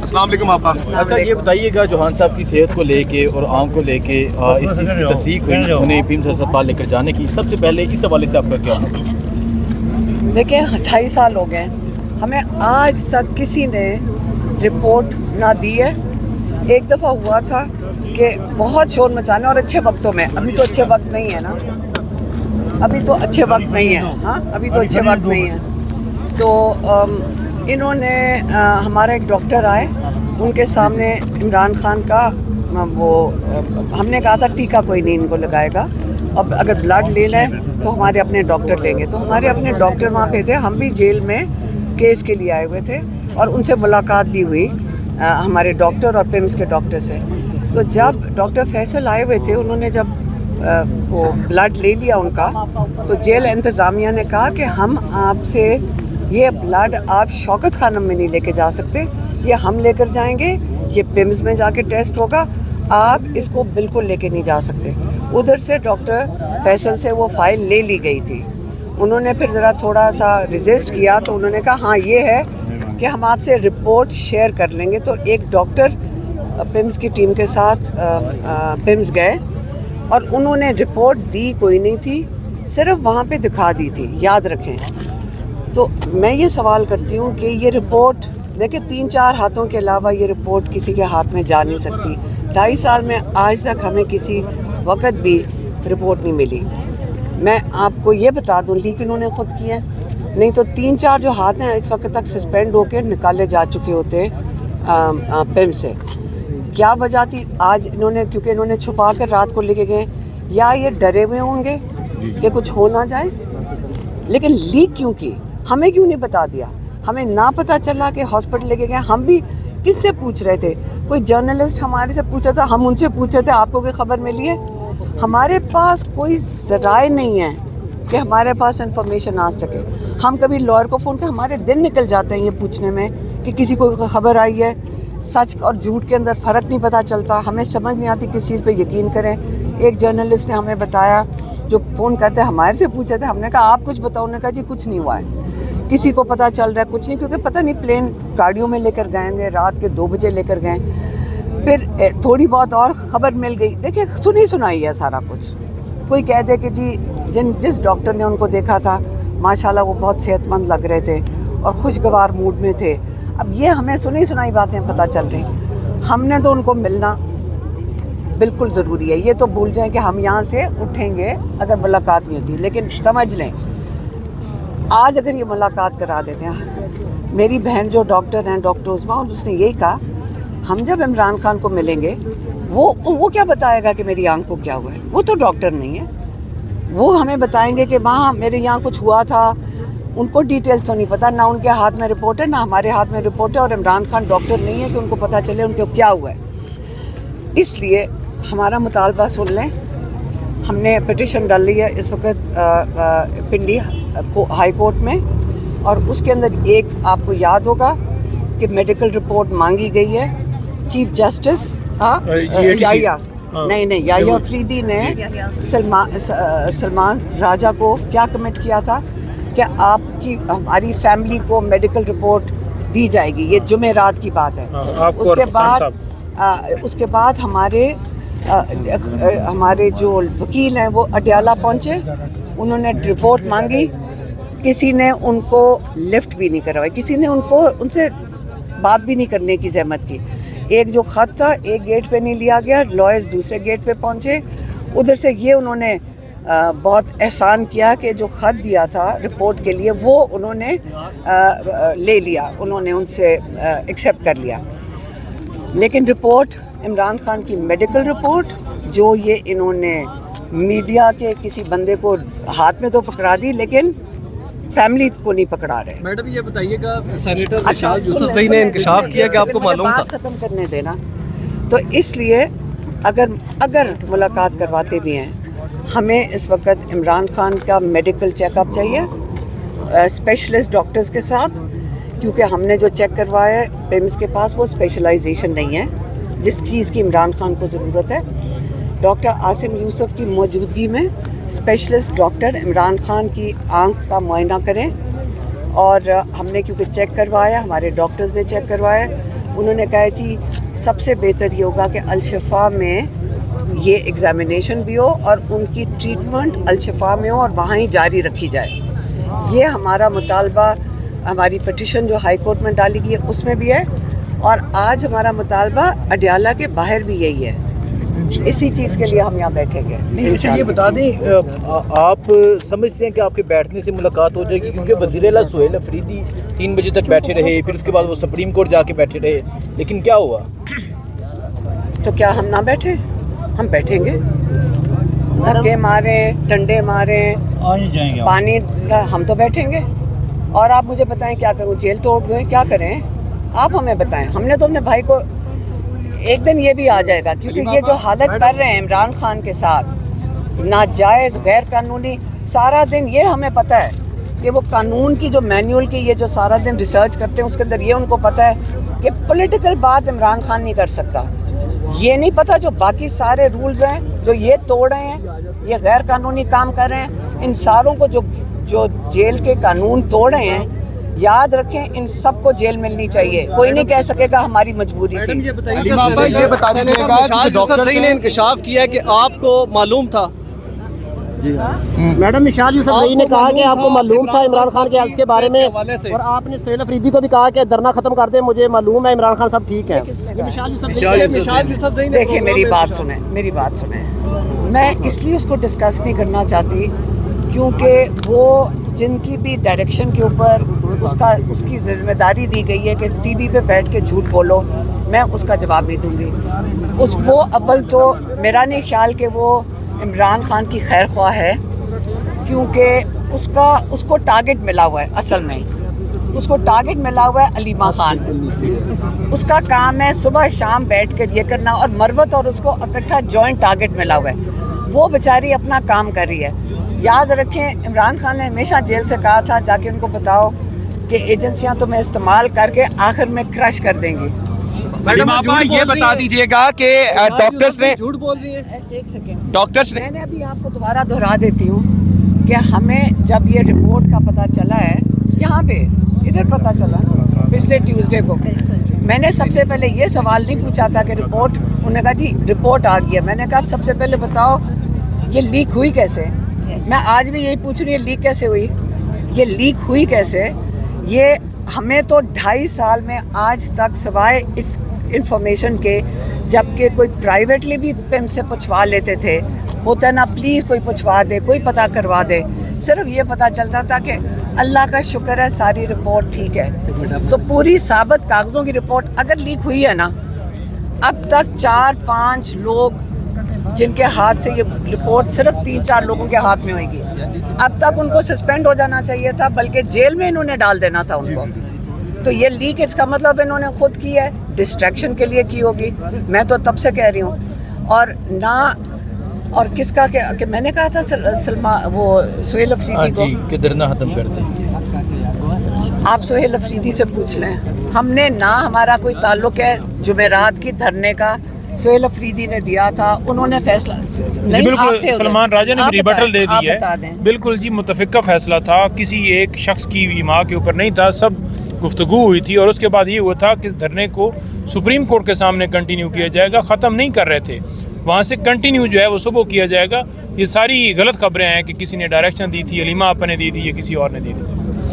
السلام علیکم آپ. اچھا یہ بتائیے گا جوہان صاحب کی صحت کو لے کے اور آنکھ کو لے کے اس چیز کی تصدیق ہوئی انہیں پیمز ہسپتال لے کر جانے کی، سب سے پہلے اس حوالے سے آپ کا کیا ہونا؟ دیکھیں 28 سال ہو گئے، ہمیں آج تک کسی نے رپورٹ نہ دی ہے. ایک دفعہ ہوا تھا کہ بہت شور مچانا، اور اچھے وقتوں میں، ابھی تو اچھے وقت نہیں ہے نا، ابھی تو اچھے وقت نہیں ہے، ہاں ابھی تو اچھے وقت نہیں ہے. تو انہوں نے ہمارا ایک ڈاکٹر آئے، ان کے سامنے عمران خان کا وہ ہم نے کہا تھا ٹیکہ کوئی نہیں ان کو لگائے گا، اب اگر بلڈ لینا ہے تو ہمارے اپنے ڈاکٹر لیں گے. تو ہمارے اپنے ڈاکٹر وہاں پہ تھے، ہم بھی جیل میں کیس کے لیے آئے ہوئے تھے، اور ان سے ملاقات بھی ہوئی ہمارے ڈاکٹر اور پیمز کے ڈاکٹر سے. تو جب ڈاکٹر فیصل آئے ہوئے تھے، انہوں نے جب وہ بلڈ لے لیا ان کا، تو جیل انتظامیہ نے کہا کہ ہم آپ سے یہ بلڈ آپ شوکت خانم میں نہیں لے کے جا سکتے، یہ ہم لے کر جائیں گے، یہ پیمز میں جا کے ٹیسٹ ہوگا، آپ اس کو بالکل لے کے نہیں جا سکتے. ادھر سے ڈاکٹر فیصل سے وہ فائل لے لی گئی تھی. انہوں نے پھر ذرا تھوڑا سا ریزسٹ کیا، تو انہوں نے کہا ہاں یہ ہے کہ ہم آپ سے رپورٹ شیئر کر لیں گے. تو ایک ڈاکٹر پیمز کی ٹیم کے ساتھ پیمز گئے، اور انہوں نے رپورٹ دی کوئی نہیں تھی، صرف وہاں پہ دکھا دی تھی، یاد رکھیں. تو میں یہ سوال کرتی ہوں کہ یہ رپورٹ دیکھیں 3-4 ہاتھوں کے علاوہ یہ رپورٹ کسی کے ہاتھ میں جا نہیں سکتی. 2.5 سال میں آج تک ہمیں کسی وقت بھی رپورٹ نہیں ملی. میں آپ کو یہ بتا دوں لیک انہوں نے خود کیا ہے، نہیں تو 3-4 جو ہاتھ ہیں اس وقت تک سسپینڈ ہو کے نکالے جا چکے ہوتے پیم سے. کیا وجہ تھی آج انہوں نے، کیونکہ انہوں نے چھپا کر رات کو لے کے گئے، یا یہ ڈرے ہوئے ہوں گے کہ کچھ ہو نہ جائے. لیکن لیک کیوں کی، ہمیں کیوں نہیں بتا دیا؟ ہمیں نہ پتہ چلا کہ ہاسپٹل لے کے گئے. ہم بھی کس سے پوچھ رہے تھے؟ کوئی جرنلسٹ ہمارے سے پوچھا تھا، ہم ان سے پوچھے تھے آپ کو کوئی خبر ملی ہے؟ ہمارے پاس کوئی ذرائع نہیں ہے کہ ہمارے پاس انفارمیشن آ سکے. ہم کبھی لائر کو فون کر، ہمارے دن نکل جاتے ہیں یہ پوچھنے میں کہ کسی کو خبر آئی ہے. سچ اور جھوٹ کے اندر فرق نہیں پتہ چلتا، ہمیں سمجھ نہیں آتی کس چیز پہ یقین کریں. ایک جرنلسٹ نے ہمیں بتایا، جو فون کرتے ہمارے سے پوچھے تھے، ہم نے کہا آپ کچھ بتاؤ، انہوں نے کہا جی کچھ نہیں ہوا ہے، کسی کو پتہ چل رہا ہے کچھ نہیں، کیونکہ پتہ نہیں پلین گاڑیوں میں لے کر گئے گے، رات کے 2 بجے لے کر گئے. پھر تھوڑی بہت اور خبر مل گئی. دیکھیں سنی سنائی ہے سارا کچھ. کوئی کہہ دے کہ جی جس ڈاکٹر نے ان کو دیکھا تھا ماشاءاللہ وہ بہت صحت مند لگ رہے تھے اور خوشگوار موڈ میں تھے. اب یہ ہمیں سنی سنائی باتیں پتہ چل رہی. ہم نے تو ان کو ملنا بالکل ضروری ہے. یہ تو بھول جائیں کہ ہم یہاں سے اٹھیں گے اگر ملاقات نہیں ہوتی. لیکن سمجھ لیں آج اگر یہ ملاقات کرا دیتے ہیں، میری بہن جو ڈاکٹر ہیں ڈاکٹر عظمیٰ، اس نے یہی کہا ہم جب عمران خان کو ملیں گے وہ کیا بتائے گا کہ میری آنکھ کو کیا ہوا ہے؟ وہ تو ڈاکٹر نہیں ہے. وہ ہمیں بتائیں گے کہ وہاں میرے یہاں کچھ ہوا تھا. ان کو ڈیٹیلز تو نہیں پتہ، نہ ان کے ہاتھ میں رپورٹ ہے نہ ہمارے ہاتھ میں رپورٹ ہے. اور عمران خان ڈاکٹر نہیں ہے کہ ان کو پتہ چلے ان کو کیا ہوا ہے. اس لیے ہمارا مطالبہ سن لیں. ہم نے پٹیشن ڈال لی ہے اس وقت پنڈی ہائی کورٹ میں، اور اس کے اندر ایک آپ کو یاد ہوگا کہ میڈیکل رپورٹ مانگی گئی ہے. چیف جسٹس یحییٰ افریدی نے سلمان راجہ کو کیا کمٹ کیا تھا کہ آپ کی ہماری فیملی کو میڈیکل رپورٹ دی جائے گی. یہ جمعرات کی بات ہے. اس کے بعد ہمارے جو وکیل ہیں وہ اڈیالہ پہنچے، انہوں نے رپورٹ مانگی. کسی نے ان کو لفٹ بھی نہیں کروائی، کسی نے ان سے بات بھی نہیں کرنے کی زحمت کی. ایک جو خط تھا ایک گیٹ پہ نہیں لیا گیا، لائرز دوسرے گیٹ پہ پہنچے. ادھر سے یہ انہوں نے بہت احسان کیا کہ جو خط دیا تھا رپورٹ کے لیے وہ انہوں نے لے لیا، انہوں نے ان سے ایکسیپٹ کر لیا. لیکن رپورٹ عمران خان کی میڈیکل رپورٹ جو یہ انہوں نے میڈیا کے کسی بندے کو ہاتھ میں تو پکڑا دی لیکن فیملی کو نہیں پکڑا رہے. میڈم یہ بتائیے گا سینیٹر رشاد یوسفزئی نے انکشاف کیا کہ آپ کو معلوم تھا. بات ختم کرنے دینا. تو اس لیے اگر ملاقات کرواتے بھی ہیں، ہمیں اس وقت عمران خان کا میڈیکل چیک اپ چاہیے اسپیشلسٹ ڈاکٹرز کے ساتھ، کیونکہ ہم نے جو چیک کروایا ہے پیمز کے پاس وہ اسپیشلائزیشن نہیں ہے جس چیز کی عمران خان کو ضرورت ہے. ڈاکٹر عاصم یوسف کی موجودگی میں اسپیشلسٹ ڈاکٹر عمران خان کی آنکھ کا معائنہ کریں. اور ہم نے کیونکہ چیک کروایا، ہمارے ڈاکٹرز نے چیک کروایا، انہوں نے کہا جی سب سے بہتر یہ ہوگا کہ الشفا میں یہ ایگزامینیشن بھی ہو اور ان کی ٹریٹمنٹ الشفا میں ہو اور وہاں ہی جاری رکھی جائے. یہ ہمارا مطالبہ، ہماری پٹیشن جو ہائی کورٹ میں ڈالی گئی ہے اس میں بھی ہے، اور آج ہمارا مطالبہ اڈیالہ کے باہر بھی یہی ہے. اسی چیز کے لیے ہم یہاں بیٹھیں گے. اچھا یہ بتا دیں آپ سمجھتے ہیں کہ آپ کے بیٹھنے سے ملاقات ہو جائے گی؟ کیونکہ وزیر اعلیٰ سہیل افریدی 3 بجے تک بیٹھے رہے، پھر اس کے بعد وہ سپریم کورٹ جا کے بیٹھے رہے، لیکن کیا ہوا؟ تو کیا ہم نہ بیٹھیں؟ ہم بیٹھیں گے. دھکے مارے، ڈنڈے مارے، پانی ہم تو بیٹھیں گے. اور آپ مجھے بتائیں کیا کروں؟ جیل توڑ دیں؟ کیا کریں آپ ہمیں بتائیں. ہم نے تو اپنے بھائی کو ایک دن یہ بھی آ جائے گا، کیونکہ یہ جو حالت کر رہے ہیں عمران خان کے ساتھ، ناجائز غیر قانونی، سارا دن یہ ہمیں پتہ ہے کہ وہ قانون کی جو مینیول کی یہ جو سارا دن ریسرچ کرتے ہیں اس کے اندر یہ ان کو پتہ ہے کہ پولیٹیکل بات عمران خان نہیں کر سکتا. یہ نہیں پتہ جو باقی سارے رولز ہیں جو یہ توڑ رہے ہیں، یہ غیر قانونی کام کر رہے ہیں، ان ساروں کو جو جیل کے قانون توڑ رہے ہیں، یاد رکھیں ان سب کو جیل ملنی چاہیے. کوئی نہیں کہہ سکے گا ہماری مجبوری تھی. یہ بتا دیجیے گا مشال یوسفزئی نے انکشاف کیا کہ آپ کو معلوم تھا. میڈم مشال یوسفزئی نے کہا کہ آپ کو معلوم تھا عمران خان کے ہیلتھ کے بارے میں، اور آپ نے سہیل افریدی کو بھی کہا کہ دھرنا ختم کر دیں، مجھے معلوم ہے عمران خان صاحب ٹھیک ہے. مشال یوسفزئی نے دیکھیں میری بات سنیں. میں اس لیے اس کو ڈسکس نہیں کرنا چاہتی کیونکہ وہ جن کی بھی ڈائریکشن کے اوپر اس کی ذمہ داری دی گئی ہے کہ ٹی وی پہ بیٹھ کے جھوٹ بولو، میں اس کا جواب نہیں دوں گی. وہ اول تو میرا نہیں خیال کہ وہ عمران خان کی خیر خواہ ہے، کیونکہ اس کو ٹارگٹ ملا ہوا ہے. اصل میں اس کو ٹارگٹ ملا ہوا ہے علیمہ خان. اس کا کام ہے صبح شام بیٹھ کر یہ کرنا، اور مروت اور اس کو اکٹھا جوائنٹ ٹارگٹ ملا ہوا ہے. وہ بیچاری اپنا کام کر رہی ہے. یاد رکھیں عمران خان نے ہمیشہ جیل سے کہا تھا جا کے ان کو بتاؤ کہ ایجنسیاں تمہیں استعمال کر کے آخر میں کرش کر دیں گی. میڈم آپ یہ بتا دیجئے گا کہ ڈاکٹرز نے جھوٹ بول رہی ہیں. ایک سیکنڈ، ڈاکٹرز نے میں نے ابھی آپ کو دوبارہ دہرا دیتی ہوں کہ ہمیں جب یہ رپورٹ کا پتہ چلا ہے، یہاں پہ ادھر پتہ چلا پچھلے ٹیوزڈے کو، میں نے سب سے پہلے یہ سوال نہیں پوچھا تھا کہ رپورٹ، انہوں نے کہا جی رپورٹ آ گئی ہے. میں نے کہا سب سے پہلے بتاؤ یہ لیک ہوئی کیسے. میں آج بھی یہی پوچھ رہی ہوں لیک کیسے ہوئی، یہ لیک ہوئی کیسے. یہ ہمیں تو 2.5 سال میں آج تک سوائے اس انفارمیشن کے، جبکہ کوئی پرائیویٹلی بھی ہم سے پوچھوا لیتے تھے، ہوتا نا پلیز کوئی پوچھوا دے، کوئی پتہ کروا دے، صرف یہ پتہ چلتا تھا کہ اللہ کا شکر ہے ساری رپورٹ ٹھیک ہے. تو پوری ثابت کاغذوں کی رپورٹ اگر لیک ہوئی ہے نا، اب تک 4-5 لوگ جن کے ہاتھ سے یہ رپورٹ صرف 3-4 لوگوں کے ہاتھ میں ہوئے گی، اب تک ان کو سسپینڈ ہو جانا چاہیے تھا، بلکہ جیل میں انہوں نے ڈال دینا تھا ان کو. تو یہ لیک اس کا مطلب انہوں نے خود کی ہے، ڈسٹریکشن کے لیے کی ہوگی. میں تو تب سے کہہ رہی ہوں. اور کس کا کہ میں نے کہا تھا وہ سہیل افریدی کو کہ دھرنا ختم کر دیں. آپ سہیل افریدی سے پوچھ لیں. ہم نے نہ ہمارا کوئی تعلق ہے جمعرات کی دھرنے کا، سہیل افریدی نے دیا تھا، انہوں نے فیصلہ نہیں. بالکل سلمان راجہ نے ریبٹل دے دی ہے. بالکل جی متفقہ فیصلہ تھا، کسی ایک شخص کی ماں کے اوپر نہیں تھا، سب گفتگو ہوئی تھی، اور اس کے بعد یہ ہوا تھا کہ دھرنے کو سپریم کورٹ کے سامنے کنٹینیو کیا جائے گا. ختم نہیں کر رہے تھے، وہاں سے کنٹینیو جو ہے وہ صبح کیا جائے گا. یہ ساری غلط خبریں ہیں کہ کسی نے ڈائریکشن دی تھی، علیمہ آپا نے دی تھی یا کسی اور نے دی تھی.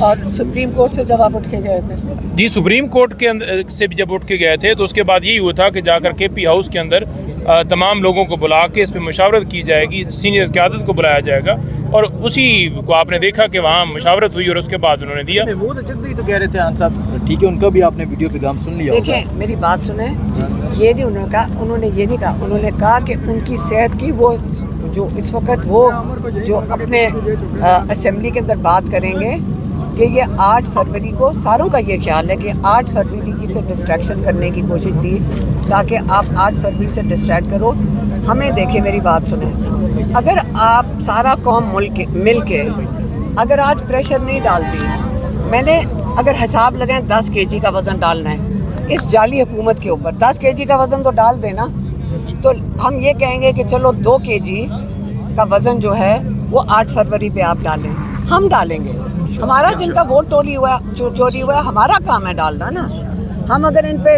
اور سپریم کورٹ سے جب آپ اٹھ کے گئے تھے جی سپریم کورٹ کے اندر سے جب اٹھ کے گئے تھے تو اس کے بعد یہی ہوا تھا کہ جا کر کے پی ہاؤس کے اندر تمام لوگوں کو بلا کے اس پہ مشاورت کی جائے گی، سینئر قیادت کو بلایا جائے گا، اور اسی کو آپ نے دیکھا کہ وہاں مشاورت ہوئی اور اس کے بعد انہوں نے دیا. وہ تو کہہ رہے تھے خان صاحب، ٹھیک ہے ان کا بھی آپ نے ویڈیو پیغام سن لیا. دیکھیں میری بات سنیں، یہ نہیں انہوں نے یہ نہیں کہا، انہوں نے کہا کہ ان کی صحت کی وہ جو اس وقت وہ جو اپنے اسمبلی کے اندر بات کریں گے کہ یہ 8 فروری کو، ساروں کا یہ خیال ہے کہ 8 فروری کی سے ڈسٹریکشن کرنے کی کوشش تھی تاکہ آپ 8 فروری سے ڈسٹریکٹ کرو. ہمیں دیکھیں میری بات سنیں، اگر آپ سارا قوم مل کے اگر آج پریشر نہیں ڈالتی، میں نے اگر حساب لگائیں 10 kg کا وزن ڈالنا ہے اس جعلی حکومت کے اوپر، 10 kg کا وزن تو ڈال دینا، تو ہم یہ کہیں گے کہ چلو 2 kg کا وزن جو ہے وہ 8 فروری پہ آپ ڈالیں، ہم ڈالیں گے. ہمارا جن کا ووٹ چوری ہوا ہے ہمارا کام ہے ڈالنا نا. ہم اگر ان پہ